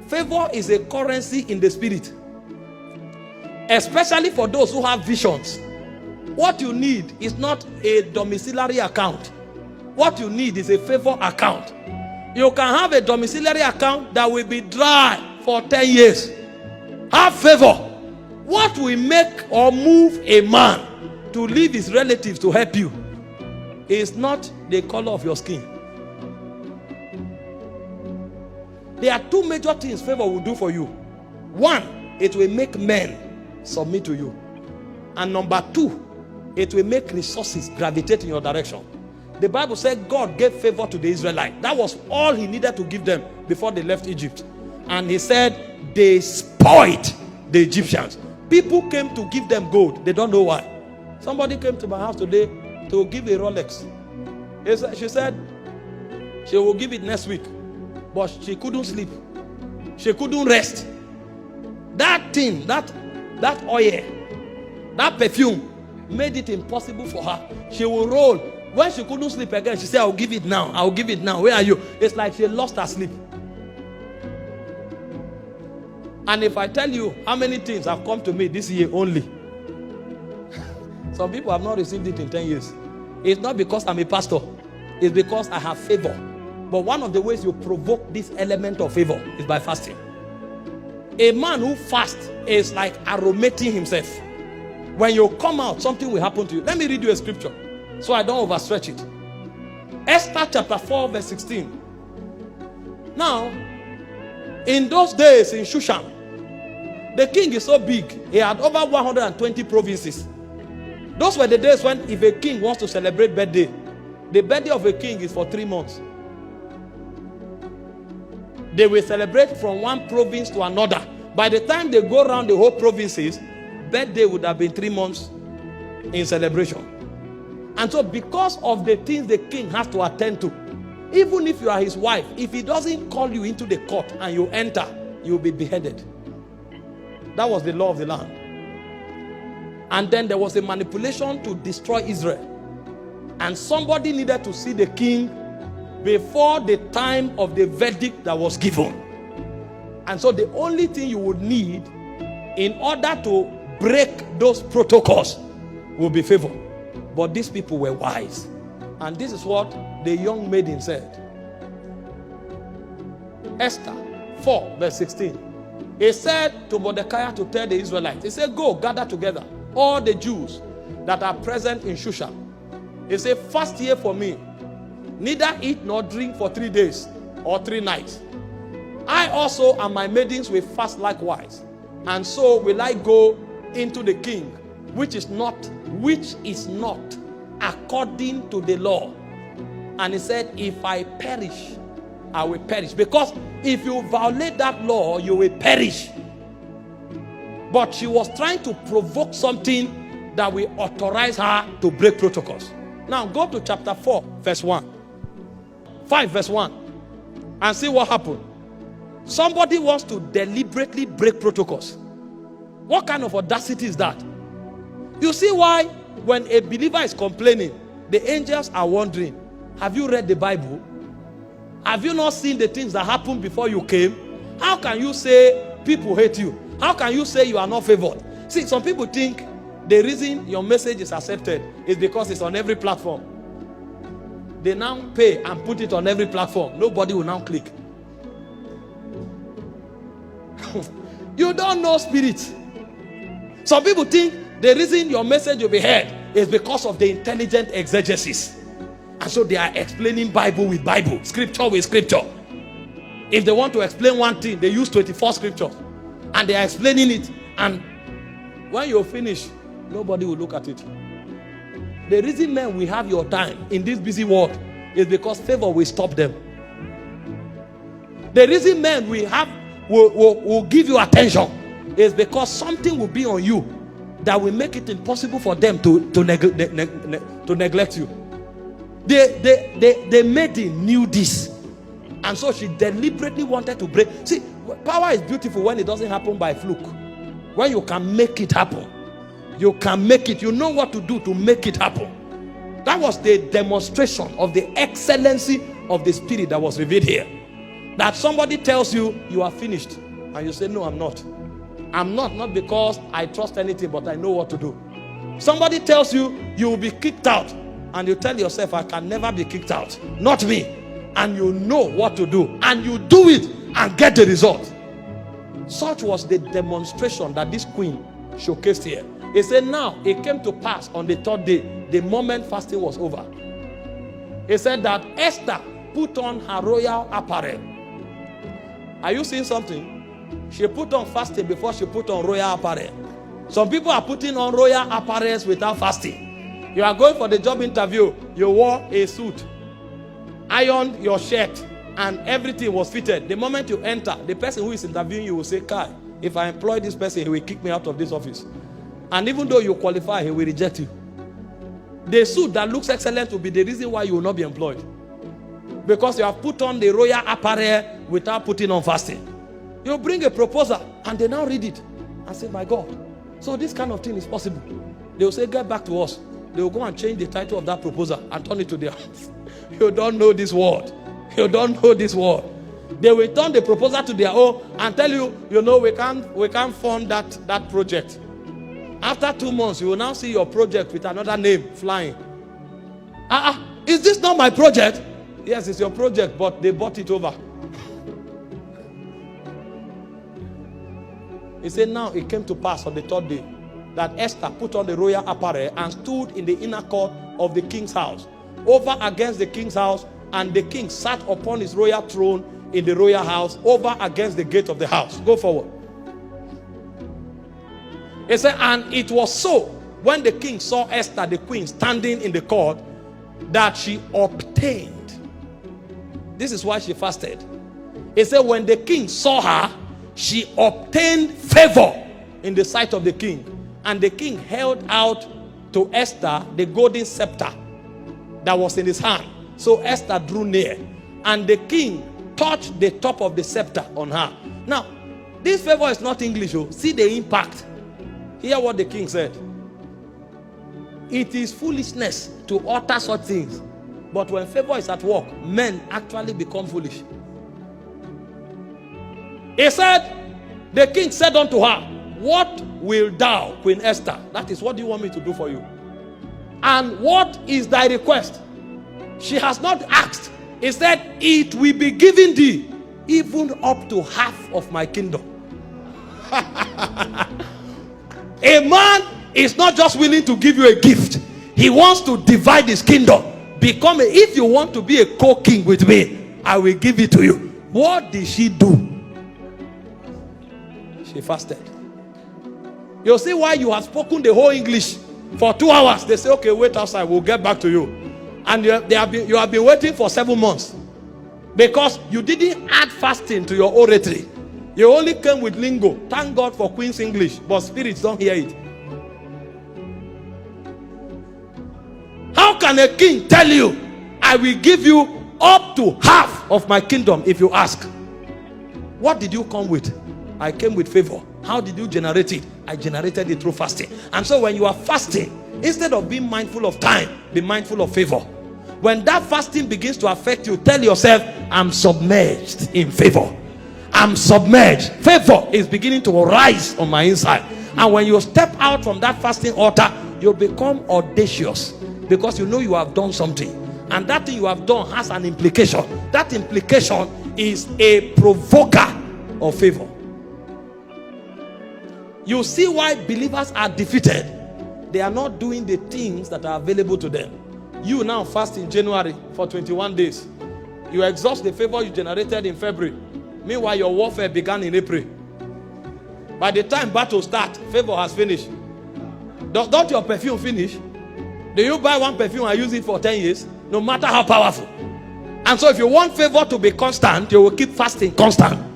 Favor is a currency in the spirit. Especially for those who have visions. What you need is not a domiciliary account. What you need is a favor account. You can have a domiciliary account that will be dry for 10 years. Have favor. What will make or move a man to leave his relatives to help you is not the color of your skin. There are two major things favor will do for you. One, it will make men submit to you. And number two, it will make resources gravitate in your direction. The Bible said God gave favor to the Israelites. That was all he needed to give them before they left Egypt. And he said they spoiled the Egyptians. People came to give them gold. They don't know why. Somebody came to my house today to give a Rolex. She said she will give it next week. But she couldn't sleep. She couldn't rest. That thing, that oil, that perfume made it impossible for her. She will roll. When she couldn't sleep again, she said, I'll give it now. I'll give it now. Where are you? It's like she lost her sleep. And if I tell you how many things have come to me this year only, some people have not received it in 10 years. It's not because I'm a pastor. It's because I have favor. But one of the ways you provoke this element of favor is by fasting. A man who fasts is like aromating himself. When you come out, something will happen to you. Let me read you a scripture so I don't overstretch it. Esther chapter 4 verse 16. Now, in those days in Shushan, the king is so big, he had over 120 provinces. Those were the days when if a king wants to celebrate birthday, the birthday of a king is for 3 months. They will celebrate from one province to another. By the time they go around the whole provinces, birthday would have been 3 months in celebration. And so because of the things the king has to attend to, even if you are his wife, if he doesn't call you into the court and you enter, you will be beheaded. That was the law of the land. And then there was a manipulation to destroy Israel. And somebody needed to see the king before the time of the verdict that was given. And so the only thing you would need in order to break those protocols will be favor. But these people were wise. And this is what the young maiden said. Esther 4 verse 16. He said to Mordecai to tell the Israelites, he said, go gather together all the Jews that are present in Shushan. He said, fast ye for me, neither eat nor drink for 3 days or 3 nights. I also and my maidens will fast likewise. And so will I go into the king, which is not according to the law. And he said, if I perish, I will perish. Because if you violate that law, you will perish. But she was trying to provoke something that will authorize her to break protocols. Now go to chapter 4 verse 1. 5 verse 1 and see what happened. Somebody wants to deliberately break protocols. What kind of audacity is that? You see why when a believer is complaining, the angels are wondering, have you read the Bible? Have you not seen the things that happened before you came? How can you say people hate you? How can you say you are not favored? See, some people think the reason your message is accepted is because it's on every platform. They now pay and put it on every platform. Nobody will now click. You don't know spirit. Some people think the reason your message will be heard is because of the intelligent exegesis. And so they are explaining Bible with Bible, scripture with scripture. If they want to explain one thing, they use 24 scriptures. And they are explaining it. And when you finish, nobody will look at it. The reason men will have your time in this busy world is because favor will stop them. The reason men will give you attention is because something will be on you that will make it impossible for them to neglect you. The maiden knew this, and so she deliberately wanted to break. See, power is beautiful when it doesn't happen by fluke. When you can make it happen, you can make it. You know what to do to make it happen. That was the demonstration of the excellency of the spirit that was revealed here. That somebody tells you, you are finished. And you say, no, I'm not. I'm not because I trust anything, but I know what to do. Somebody tells you, you will be kicked out. And you tell yourself, I can never be kicked out. Not me. And you know what to do. And you do it and get the result. Such was the demonstration that this queen showcased here. He said, now it came to pass on the third day, the moment fasting was over. He said that Esther put on her royal apparel. Are you seeing something? She put on fasting before she put on royal apparel. Some people are putting on royal apparels without fasting. You are going for the job interview, you wore a suit, ironed your shirt, and everything was fitted. The moment you enter, the person who is interviewing you will say, Kai, if I employ this person, he will kick me out of this office. And even though you qualify, he will reject you. The suit that looks excellent will be the reason why you will not be employed. Because you have put on the royal apparel without putting on fasting. You bring a proposal and they now read it and say, my God, so this kind of thing is possible. They will say, get back to us. They will go and change the title of that proposal and turn it to their You don't know this word. You don't know this word. They will turn the proposal to their own and tell you, you know, we can't fund that project. After 2 months, you will now see your project with another name flying. Is this not my project? Yes, it's your project, but they bought it over. He said, now it came to pass on the third day that Esther put on the royal apparel and stood in the inner court of the king's house, over against the king's house, and the king sat upon his royal throne in the royal house, over against the gate of the house. Go forward. He said, and it was so, when the king saw Esther, the queen, standing in the court, that she obtained. This is why she fasted. He said, when the king saw her, she obtained favor in the sight of the king. And the king held out to Esther the golden scepter that was in his hand. So Esther drew near, and the king touched the top of the scepter on her. Now, this favor is not English. Oh. See the impact. Hear what the king said. It is foolishness to utter such things. But when favor is at work, men actually become foolish. He said, the king said unto her, what will thou, Queen Esther? That is, what do you want me to do for you? And what is thy request? She has not asked. He said, it will be given thee even up to half of my kingdom. A man is not just willing to give you a gift. He wants to divide his kingdom. If you want to be a co-king with me, I will give it to you. What did she do? She fasted. You see why you have spoken the whole English for 2 hours. They say, okay, wait outside, we'll get back to you. And you have been waiting for 7 months. Because you didn't add fasting to your oratory. You only came with lingo. Thank God for Queen's English, but spirits don't hear it. How can a king tell you, I will give you up to half of my kingdom if you ask? What did you come with? I came with favor. How did you generate it? I generated it through fasting. And so when you are fasting, instead of being mindful of time, be mindful of favor. When that fasting begins to affect you, tell yourself, I'm submerged in favor. I'm submerged. Favor is beginning to rise on my inside. And when you step out from that fasting altar, you'll become audacious. Because you know you have done something. And that thing you have done has an implication. That implication is a provoker of favor. You see why believers are defeated. They are not doing the things that are available to them. You now fast in January for 21 days. You exhaust the favor you generated in February. Meanwhile, your warfare began in April. By the time battle starts, favor has finished. Don't your perfume finish? Do you buy one perfume and use it for 10 years? No matter how powerful. And so if you want favor to be constant, you will keep fasting constant.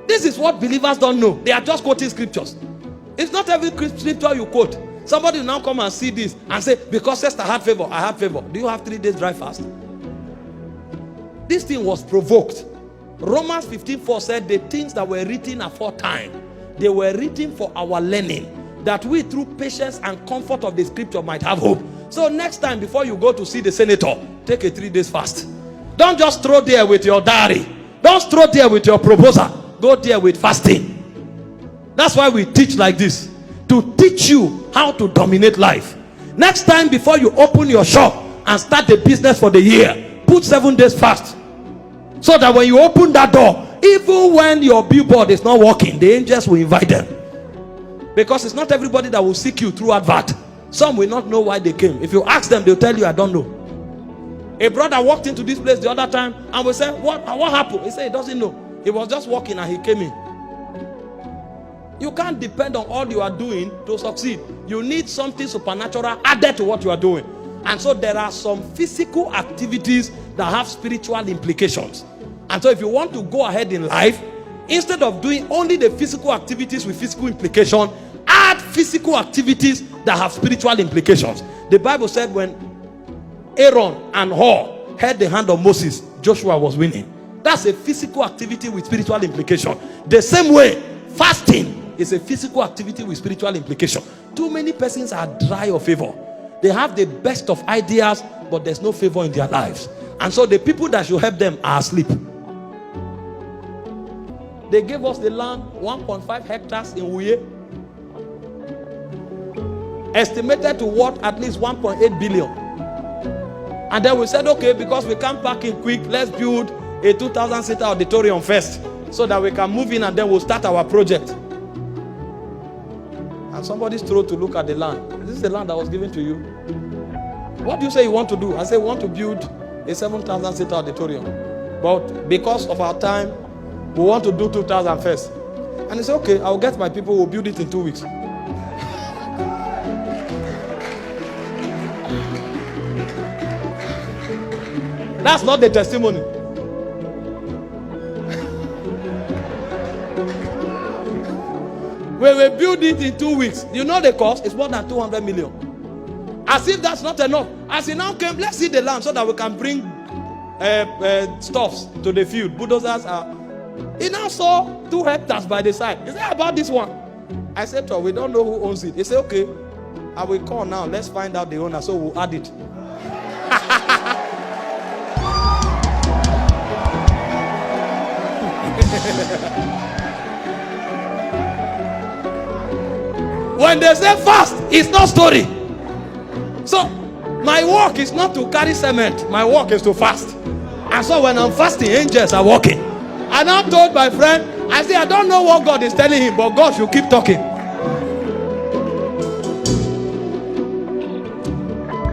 This is what believers don't know. They are just quoting scriptures. It's not every scripture you quote. Somebody will now come and see this and say, because Esther had favor, I have favor. Do you have 3 days dry fast? This thing was provoked. Romans 15:4 said the things that were written aforetime, they were written for our learning, that we through patience and comfort of the scripture might have hope. So next time before you go to see the senator, take a 3 days fast Don't just throw there with your diary. Don't throw there with your proposal. Go there with fasting. That's why we teach like this, to teach you how to dominate life. Next time, before you open your shop and start the business for the year, put 7 days fast, so that when you open that door, even when your billboard is not working, the angels will invite them. Because it's not everybody that will seek you through advert. Some will not know why they came. If you ask them, they'll tell you, I don't know. A brother walked into this place the other time and we said, what happened? He said he doesn't know. He was just walking and he came in. You can't depend on all you are doing to succeed. You need something supernatural added to what you are doing. And so there are some physical activities that have spiritual implications. And so if you want to go ahead in life, instead of doing only the physical activities with physical implication, add physical activities that have spiritual implications. The Bible said when Aaron and Hur held the hand of Moses, Joshua was winning. That's a physical activity with spiritual implication. The same way, fasting is a physical activity with spiritual implication. Too many persons are dry of favor. They have the best of ideas, but there's no favor in their lives. And so the people that should help them are asleep. They gave us the land, 1.5 hectares in Uye, estimated to worth at least 1.8 billion. And then we said, okay, because we can't pack in quick, let's build a 2,000-seater auditorium first, so that we can move in and then we'll start our project. And somebody's thrown to look at the land. This is the land that was given to you. What do you say you want to do? I say, we want to build a 7,000-seater auditorium. But because of our time, we want to do 2,000 first. And he said, okay, I'll get my people, we'll build it in 2 weeks. That's not the testimony. When we build it in 2 weeks, you know the cost is more than 200 million. As if that's not enough. As he now came, let's see the land so that we can bring stuffs to the field. Bulldozers are. He now saw 2 hectares by the side. He said, how about this one? I said to her, we don't know who owns it. He said, okay, I will call now. Let's find out the owner, so we'll add it. When they say fast, it's not story. So my work is not to carry cement. My work is to fast. And so when I'm fasting, angels are walking. And I told my friend, I said, I don't know what God is telling him, but God should keep talking.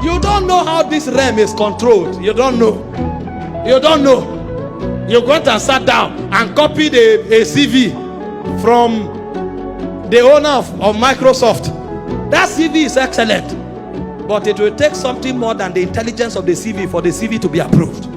You don't know how this realm is controlled. You don't know. You don't know. You went and sat down and copied a CV from the owner of Microsoft. That CV is excellent, but it will take something more than the intelligence of the CV for the CV to be approved.